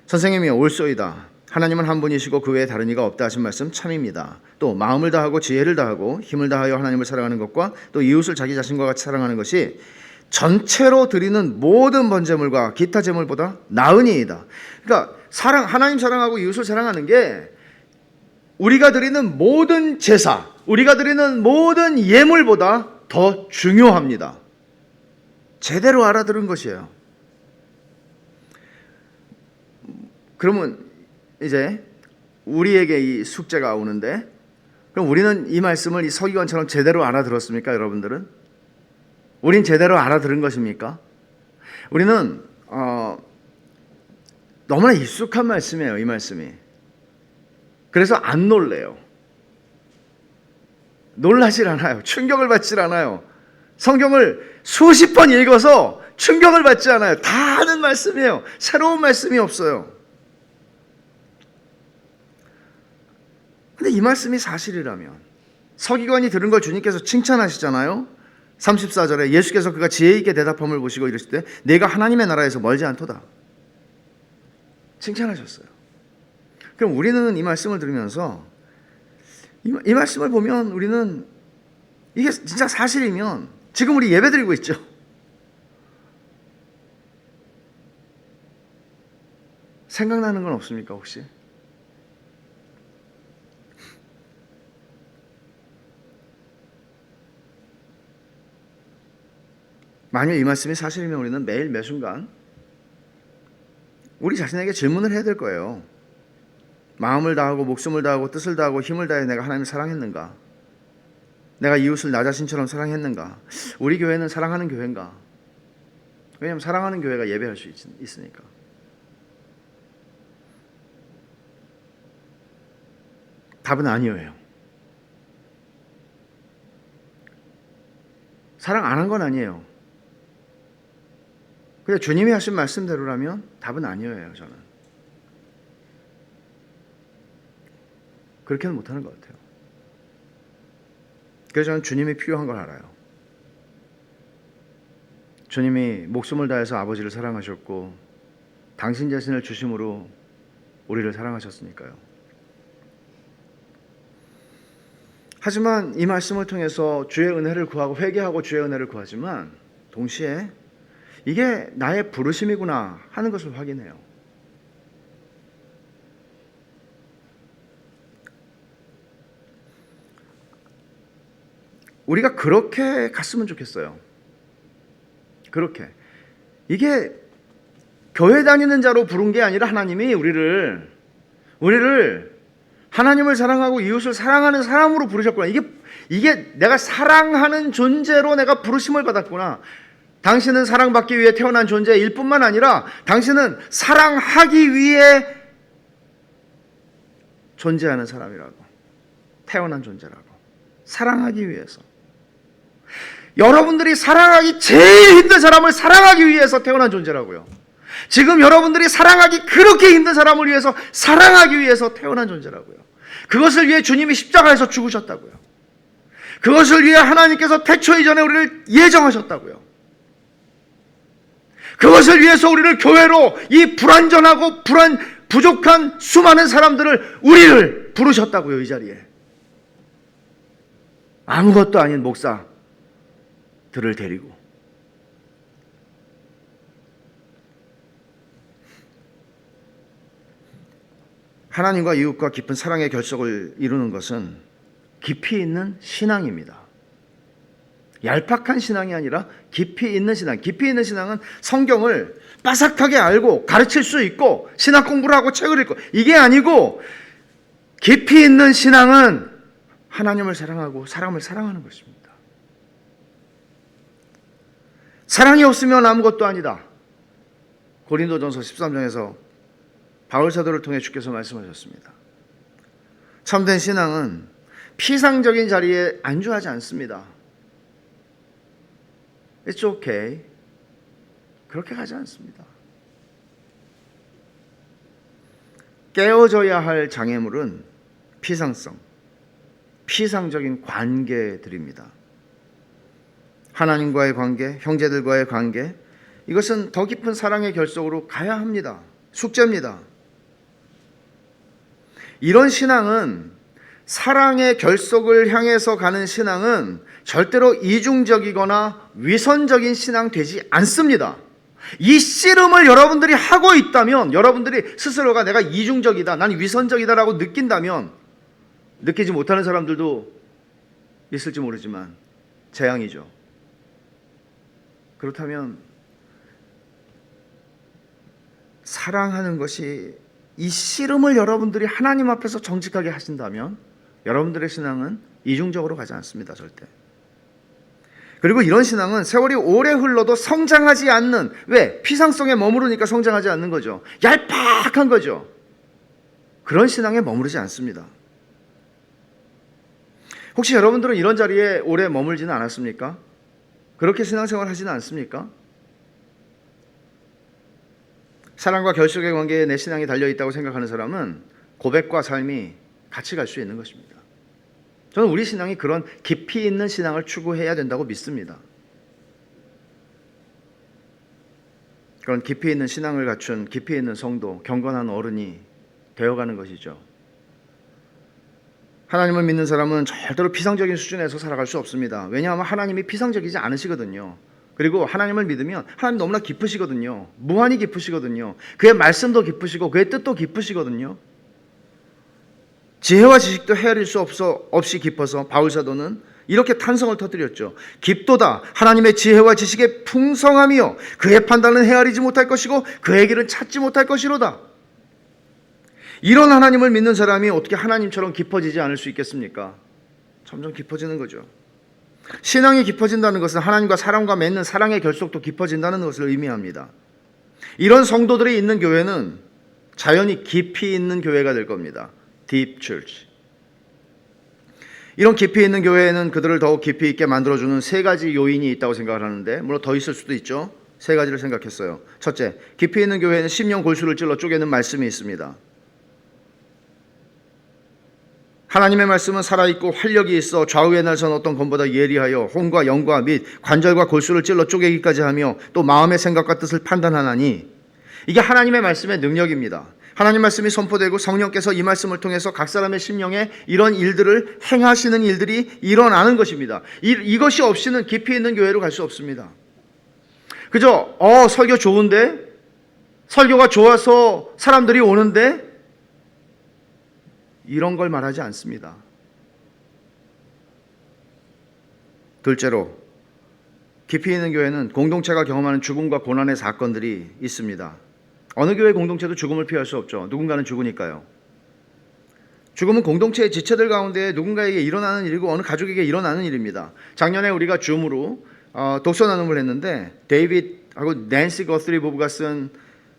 선생님이 옳소이다. 하나님은 한 분이시고 그 외에 다른 이가 없다 하신 말씀 참입니다. 또 마음을 다하고 지혜를 다하고 힘을 다하여 하나님을 사랑하는 것과 또 이웃을 자기 자신과 같이 사랑하는 것이 전체로 드리는 모든 번제물과 기타 제물보다 나으니이다. 그러니까 하나님 사랑하고 이웃을 사랑하는 게 우리가 드리는 모든 제사, 우리가 드리는 모든 예물보다 더 중요합니다. 제대로 알아들은 것이에요. 그러면 이제 우리에게 이 숙제가 오는데, 그럼 우리는 이 말씀을 이 서기관처럼 제대로 알아들었습니까, 여러분들은? 우린 제대로 알아들은 것입니까? 우리는 너무나 익숙한 말씀이에요, 이 말씀이. 그래서 안 놀래요. 놀라질 않아요. 충격을 받질 않아요. 성경을 수십 번 읽어서 충격을 받지 않아요. 다 아는 말씀이에요. 새로운 말씀이 없어요. 근데 이 말씀이 사실이라면, 서기관이 들은 걸 주님께서 칭찬하시잖아요. 34절에 예수께서 그가 지혜 있게 대답함을 보시고 이르실 때 내가 하나님의 나라에서 멀지 않도다 칭찬하셨어요. 그럼 우리는 이 말씀을 들으면서 이 말씀을 보면, 우리는 이게 진짜 사실이면 지금 우리 예배드리고 있죠. 생각나는 건 없습니까 혹시? 만약 이 말씀이 사실이면 우리는 매일 매순간 우리 자신에게 질문을 해야 될 거예요. 마음을 다하고 목숨을 다하고 뜻을 다하고 힘을 다해 내가 하나님을 사랑했는가? 내가 이웃을 나 자신처럼 사랑했는가? 우리 교회는 사랑하는 교회인가? 왜냐하면 사랑하는 교회가 예배할 수 있으니까. 답은 아니에요. 사랑 안 한 건 아니에요. 근데 주님이 하신 말씀대로라면 답은 아니에요. 저는 그렇게는 못하는 것 같아요. 그래서 저는 주님이 필요한 걸 알아요. 주님이 목숨을 다해서 아버지를 사랑하셨고 당신 자신을 주심으로 우리를 사랑하셨으니까요. 하지만 이 말씀을 통해서 주의 은혜를 구하고 회개하고 주의 은혜를 구하지만 동시에 이게 나의 부르심이구나 하는 것을 확인해요. 우리가 그렇게 갔으면 좋겠어요. 그렇게. 이게 교회 다니는 자로 부른 게 아니라 하나님이 우리를 하나님을 사랑하고 이웃을 사랑하는 사람으로 부르셨구나. 이게 내가 사랑하는 존재로 내가 부르심을 받았구나. 당신은 사랑받기 위해 태어난 존재일 뿐만 아니라 당신은 사랑하기 위해 존재하는 사람이라고. 태어난 존재라고. 사랑하기 위해서. 여러분들이 사랑하기 제일 힘든 사람을 사랑하기 위해서 태어난 존재라고요. 지금 여러분들이 사랑하기 그렇게 힘든 사람을 위해서 사랑하기 위해서 태어난 존재라고요. 그것을 위해 주님이 십자가에서 죽으셨다고요. 그것을 위해 하나님께서 태초 이전에 우리를 예정하셨다고요. 그것을 위해서 우리를 교회로 이 불완전하고 부족한 수많은 사람들을 우리를 부르셨다고요. 이 자리에 아무것도 아닌 목사들을 데리고. 하나님과 이웃과 깊은 사랑의 결속을 이루는 것은 깊이 있는 신앙입니다. 얄팍한 신앙이 아니라 깊이 있는 신앙. 깊이 있는 신앙은 성경을 빠삭하게 알고 가르칠 수 있고 신학 공부를 하고 책을 읽고 이게 아니고, 깊이 있는 신앙은 하나님을 사랑하고 사람을 사랑하는 것입니다. 사랑이 없으면 아무것도 아니다. 고린도전서 13장에서 바울 사도를 통해 주께서 말씀하셨습니다. 참된 신앙은 피상적인 자리에 안주하지 않습니다. It's okay. 그렇게 가지 않습니다. 깨어져야 할 장애물은 피상성, 피상적인 관계들입니다. 하나님과의 관계, 형제들과의 관계, 이것은 더 깊은 사랑의 결속으로 가야 합니다. 숙제입니다. 이런 신앙은, 사랑의 결속을 향해서 가는 신앙은 절대로 이중적이거나 위선적인 신앙 되지 않습니다. 이 씨름을 여러분들이 하고 있다면, 여러분들이 스스로가 내가 이중적이다, 난 위선적이다라고 느낀다면, 느끼지 못하는 사람들도 있을지 모르지만 재앙이죠. 그렇다면 사랑하는 것이, 이 씨름을 여러분들이 하나님 앞에서 정직하게 하신다면 여러분들의 신앙은 이중적으로 가지 않습니다. 절대. 그리고 이런 신앙은 세월이 오래 흘러도 성장하지 않는, 왜? 피상성에 머무르니까 성장하지 않는 거죠. 얄팍한 거죠. 그런 신앙에 머무르지 않습니다. 혹시 여러분들은 이런 자리에 오래 머물지는 않았습니까? 그렇게 신앙생활 하지는 않습니까? 사랑과 결속의 관계에 내 신앙이 달려있다고 생각하는 사람은 고백과 삶이 같이 갈 수 있는 것입니다. 저는 우리 신앙이 그런 깊이 있는 신앙을 추구해야 된다고 믿습니다. 그런 깊이 있는 신앙을 갖춘 깊이 있는 성도, 경건한 어른이 되어가는 것이죠. 하나님을 믿는 사람은 절대로 피상적인 수준에서 살아갈 수 없습니다. 왜냐하면 하나님이 피상적이지 않으시거든요. 그리고 하나님을 믿으면 하나님 너무나 깊으시거든요. 무한히 깊으시거든요. 그의 말씀도 깊으시고 그의 뜻도 깊으시거든요. 지혜와 지식도 헤아릴 수 없이 깊어서 바울사도는 이렇게 탄성을 터뜨렸죠. 깊도다 하나님의 지혜와 지식의 풍성함이요 그의 판단은 헤아리지 못할 것이고 그의 길은 찾지 못할 것이로다. 이런 하나님을 믿는 사람이 어떻게 하나님처럼 깊어지지 않을 수 있겠습니까? 점점 깊어지는 거죠. 신앙이 깊어진다는 것은 하나님과 사람과 맺는 사랑의 결속도 깊어진다는 것을 의미합니다. 이런 성도들이 있는 교회는 자연히 깊이 있는 교회가 될 겁니다. Deep Church. 이런 깊이 있는 교회에는 그들을 더욱 깊이 있게 만들어주는 세 가지 요인이 있다고 생각을 하는데, 물론 더 있을 수도 있죠. 세 가지를 생각했어요. 첫째, 깊이 있는 교회에는 심령 골수를 찔러 쪼개는 말씀이 있습니다. 하나님의 말씀은 살아있고 활력이 있어 좌우의 날선 어떤 검보다 예리하여 혼과 영과 및 관절과 골수를 찔러 쪼개기까지 하며 또 마음의 생각과 뜻을 판단하나니, 이게 하나님의 말씀의 능력입니다. 하나님 말씀이 선포되고 성령께서 이 말씀을 통해서 각 사람의 심령에 이런 일들을 행하시는 일들이 일어나는 것입니다. 이것이 없이는 깊이 있는 교회로 갈 수 없습니다. 그저 설교 좋은데, 설교가 좋아서 사람들이 오는데, 이런 걸 말하지 않습니다. 둘째로, 깊이 있는 교회는 공동체가 경험하는 죽음과 고난의 사건들이 있습니다. 어느 교회 공동체도 죽음을 피할 수 없죠. 누군가는 죽으니까요. 죽음은 공동체의 지체들 가운데 누군가에게 일어나는 일이고 어느 가족에게 일어나는 일입니다. 작년에 우리가 줌으로 독서 나눔을 했는데, 데이빗하고 낸시 거스리 부부가 쓴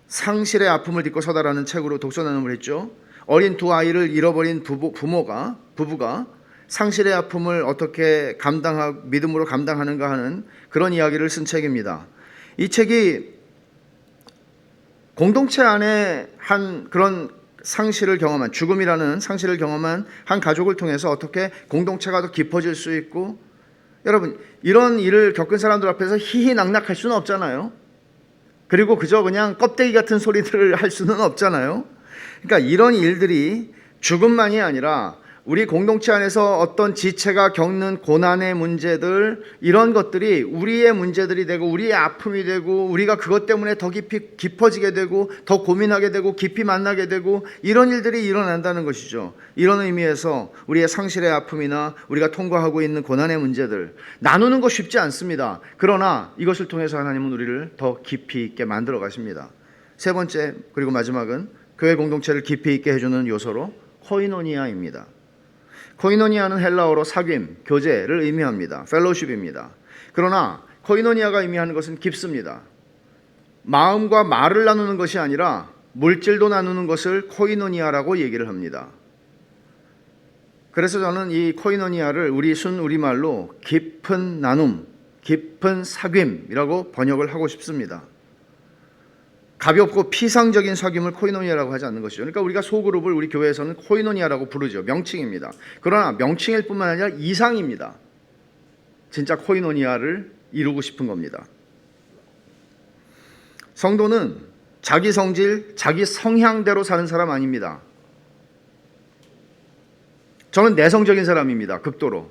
상실의 아픔을 딛고 서다라는 책으로 독서 나눔을 했죠. 어린 두 아이를 잃어버린 부부가 상실의 아픔을 어떻게 믿음으로 감당하는가 하는 그런 이야기를 쓴 책입니다. 이 책이 공동체 안에 한 그런 상실을 경험한, 죽음이라는 상실을 경험한 한 가족을 통해서 어떻게 공동체가 더 깊어질 수 있고, 여러분 이런 일을 겪은 사람들 앞에서 희희낙낙할 수는 없잖아요. 그리고 그저 그냥 껍데기 같은 소리들을 할 수는 없잖아요. 그러니까 이런 일들이 죽음만이 아니라 우리 공동체 안에서 어떤 지체가 겪는 고난의 문제들, 이런 것들이 우리의 문제들이 되고 우리의 아픔이 되고 우리가 그것 때문에 더 깊어지게 되고 더 고민하게 되고 깊이 만나게 되고 이런 일들이 일어난다는 것이죠. 이런 의미에서 우리의 상실의 아픔이나 우리가 통과하고 있는 고난의 문제들 나누는 거 쉽지 않습니다. 그러나 이것을 통해서 하나님은 우리를 더 깊이 있게 만들어 가십니다. 세 번째 그리고 마지막은 교회 공동체를 깊이 있게 해주는 요소로 코이노니아입니다. 코이노니아는 헬라어로 사귐, 교제를 의미합니다. 펠로십입니다. 그러나 코이노니아가 의미하는 것은 깊습니다. 마음과 말을 나누는 것이 아니라 물질도 나누는 것을 코이노니아라고 얘기를 합니다. 그래서 저는 이 코이노니아를 우리말로 깊은 나눔, 깊은 사귐이라고 번역을 하고 싶습니다. 가볍고 피상적인 사귐을 코이노니아라고 하지 않는 것이죠. 그러니까 우리가 소그룹을 우리 교회에서는 코이노니아라고 부르죠. 명칭입니다. 그러나 명칭일 뿐만 아니라 이상입니다. 진짜 코이노니아를 이루고 싶은 겁니다. 성도는 자기 성질, 자기 성향대로 사는 사람 아닙니다. 저는 내성적인 사람입니다. 극도로.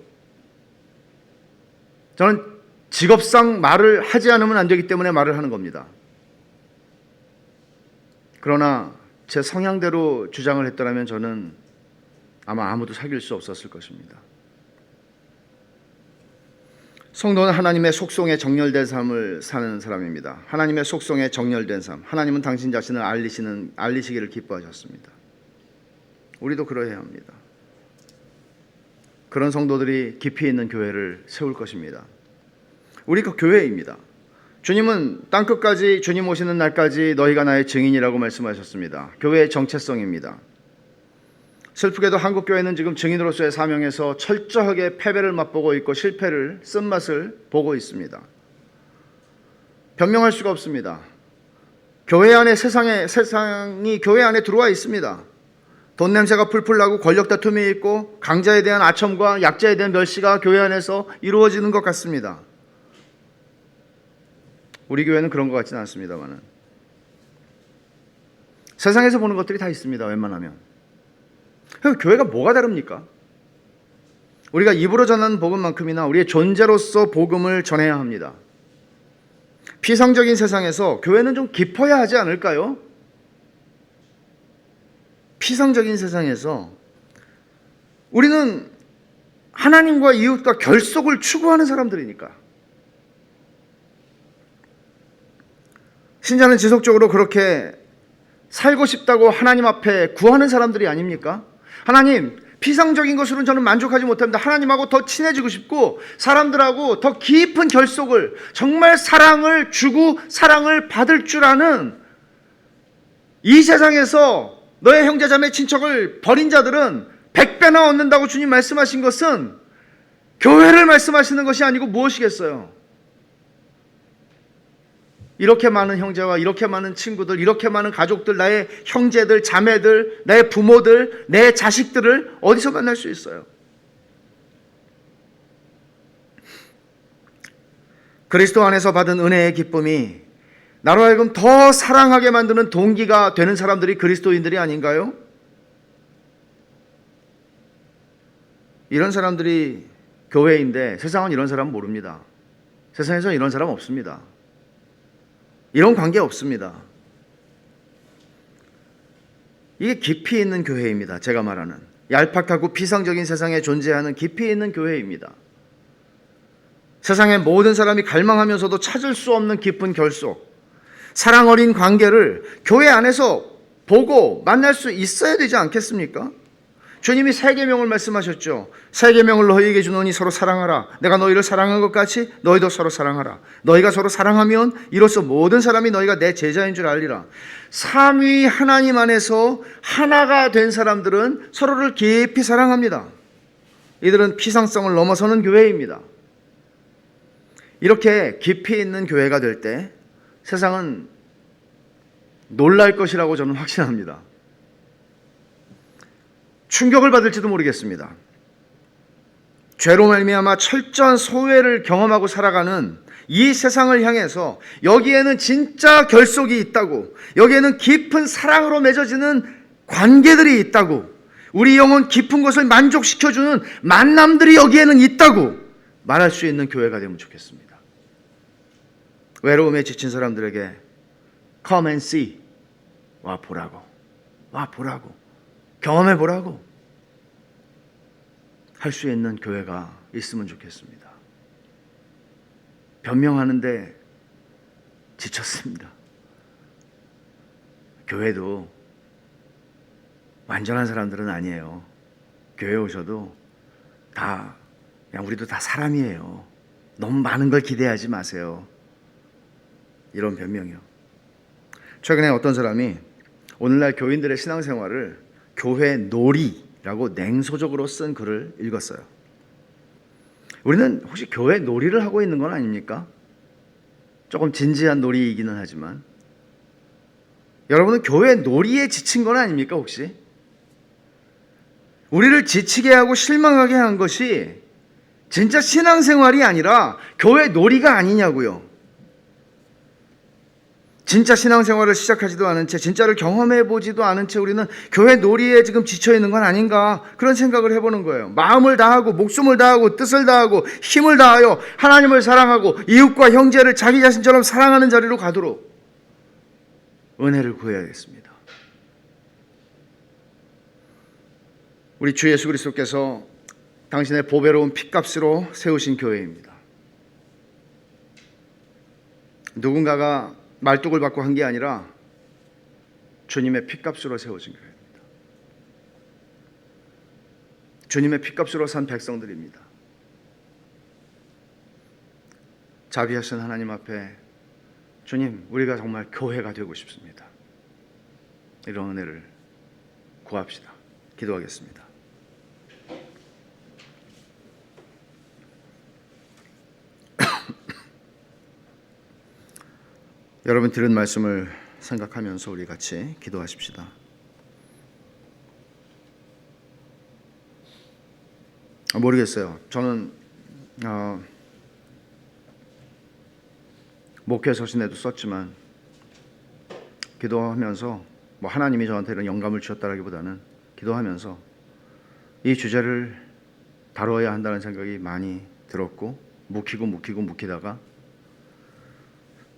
저는 직업상 말을 하지 않으면 안 되기 때문에 말을 하는 겁니다. 그러나 제 성향대로 주장을 했더라면 저는 아마 아무도 사귈 수 없었을 것입니다. 성도는 하나님의 속성에 정렬된 삶을 사는 사람입니다. 하나님의 속성에 정렬된 삶. 하나님은 당신 자신을 알리시기를 기뻐하셨습니다. 우리도 그러해야 합니다. 그런 성도들이 깊이 있는 교회를 세울 것입니다. 우리가 교회입니다. 주님은 땅끝까지 주님 오시는 날까지 너희가 나의 증인이라고 말씀하셨습니다. 교회의 정체성입니다. 슬프게도 한국교회는 지금 증인으로서의 사명에서 철저하게 패배를 맛보고 있고 실패를 쓴맛을 보고 있습니다. 변명할 수가 없습니다. 교회 안에 세상이 교회 안에 들어와 있습니다. 돈 냄새가 풀풀 나고 권력 다툼이 있고 강자에 대한 아첨과 약자에 대한 멸시가 교회 안에서 이루어지는 것 같습니다. 우리 교회는 그런 것 같지는 않습니다만은 세상에서 보는 것들이 다 있습니다. 웬만하면. 교회가 뭐가 다릅니까? 우리가 입으로 전하는 복음만큼이나 우리의 존재로서 복음을 전해야 합니다. 피상적인 세상에서 교회는 좀 깊어야 하지 않을까요? 피상적인 세상에서 우리는 하나님과 이웃과 결속을 추구하는 사람들이니까. 신자는 지속적으로 그렇게 살고 싶다고 하나님 앞에 구하는 사람들이 아닙니까? 하나님, 피상적인 것으로는 저는 만족하지 못합니다. 하나님하고 더 친해지고 싶고 사람들하고 더 깊은 결속을, 정말 사랑을 주고 사랑을 받을 줄 아는, 이 세상에서 너의 형제자매 친척을 버린 자들은 100배나 얻는다고 주님 말씀하신 것은 교회를 말씀하시는 것이 아니고 무엇이겠어요? 이렇게 많은 형제와 이렇게 많은 친구들, 이렇게 많은 가족들, 나의 형제들, 자매들, 나의 부모들, 내 자식들을 어디서 만날 수 있어요? 그리스도 안에서 받은 은혜의 기쁨이 나로 하여금 더 사랑하게 만드는 동기가 되는 사람들이 그리스도인들이 아닌가요? 이런 사람들이 교회인데 세상은 이런 사람 모릅니다. 세상에서는 이런 사람 없습니다. 이런 관계 없습니다. 이게 깊이 있는 교회입니다. 제가 말하는 얄팍하고 피상적인 세상에 존재하는 깊이 있는 교회입니다. 세상의 모든 사람이 갈망하면서도 찾을 수 없는 깊은 결속, 사랑 어린 관계를 교회 안에서 보고 만날 수 있어야 되지 않겠습니까? 주님이 세 계명을 말씀하셨죠. 세 계명을 너희에게 주노니 서로 사랑하라. 내가 너희를 사랑한 것 같이 너희도 서로 사랑하라. 너희가 서로 사랑하면 이로써 모든 사람이 너희가 내 제자인 줄 알리라. 삼위 하나님 안에서 하나가 된 사람들은 서로를 깊이 사랑합니다. 이들은 피상성을 넘어서는 교회입니다. 이렇게 깊이 있는 교회가 될 때 세상은 놀랄 것이라고 저는 확신합니다. 충격을 받을지도 모르겠습니다. 죄로 말미암아 철저한 소외를 경험하고 살아가는 이 세상을 향해서 여기에는 진짜 결속이 있다고, 여기에는 깊은 사랑으로 맺어지는 관계들이 있다고, 우리 영혼 깊은 것을 만족시켜주는 만남들이 여기에는 있다고 말할 수 있는 교회가 되면 좋겠습니다. 외로움에 지친 사람들에게 Come and see, 와 보라고 경험해 보라고 할 수 있는 교회가 있으면 좋겠습니다. 변명하는데 지쳤습니다. 교회도 완전한 사람들은 아니에요. 교회 오셔도 다 그냥 우리도 다 사람이에요. 너무 많은 걸 기대하지 마세요. 이런 변명이요. 최근에 어떤 사람이 오늘날 교인들의 신앙생활을 교회 놀이라고 냉소적으로 쓴 글을 읽었어요. 우리는 혹시 교회 놀이를 하고 있는 건 아닙니까? 조금 진지한 놀이이기는 하지만 여러분은 교회 놀이에 지친 건 아닙니까 혹시? 우리를 지치게 하고 실망하게 한 것이 진짜 신앙생활이 아니라 교회 놀이가 아니냐고요. 진짜 신앙생활을 시작하지도 않은 채, 진짜를 경험해보지도 않은 채 우리는 교회 놀이에 지금 지쳐있는 건 아닌가, 그런 생각을 해보는 거예요. 마음을 다하고 목숨을 다하고 뜻을 다하고 힘을 다하여 하나님을 사랑하고 이웃과 형제를 자기 자신처럼 사랑하는 자리로 가도록 은혜를 구해야겠습니다. 우리 주 예수 그리스도께서 당신의 보배로운 핏값으로 세우신 교회입니다. 누군가가 말뚝을 받고 한 게 아니라 주님의 핏값으로 세워진 교회입니다. 주님의 핏값으로 산 백성들입니다. 자비하신 하나님 앞에 주님, 우리가 정말 교회가 되고 싶습니다. 이런 은혜를 구합시다. 기도하겠습니다. 여러분 들은 말씀을 생각하면서 우리 같이 기도하십시다. 모르겠어요. 저는 목회 서신에도 썼지만 기도하면서 하나님이 저한테 이런 영감을 주셨다라기보다는 기도하면서 이 주제를 다루어야 한다는 생각이 많이 들었고 묵히다가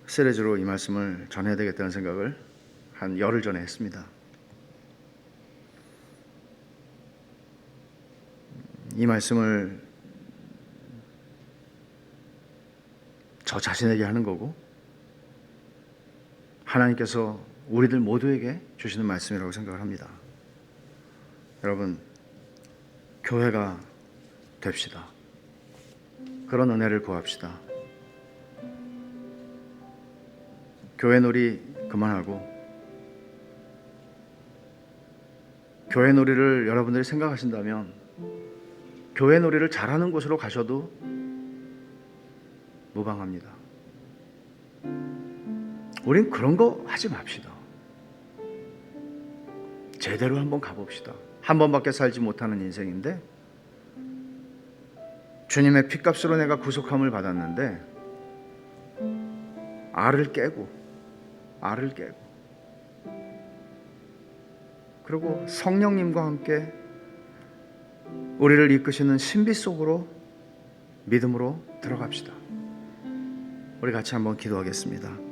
시리즈로 이 말씀을 전해야 되겠다는 생각을 한 열흘 전에 했습니다. 이 말씀을 저 자신에게 하는 거고 하나님께서 우리들 모두에게 주시는 말씀이라고 생각을 합니다. 여러분, 교회가 됩시다. 그런 은혜를 구합시다. 교회 놀이 그만하고 교회 놀이를 여러분들이 생각하신다면 교회 놀이를 잘하는 곳으로 가셔도 무방합니다. 우린 그런 거 하지 맙시다. 제대로 한번 가봅시다. 한 번밖에 살지 못하는 인생인데 주님의 피값으로 내가 구속함을 받았는데 알을 깨고 그리고 성령님과 함께 우리를 이끄시는 신비 속으로 믿음으로 들어갑시다. 우리 같이 한번 기도하겠습니다.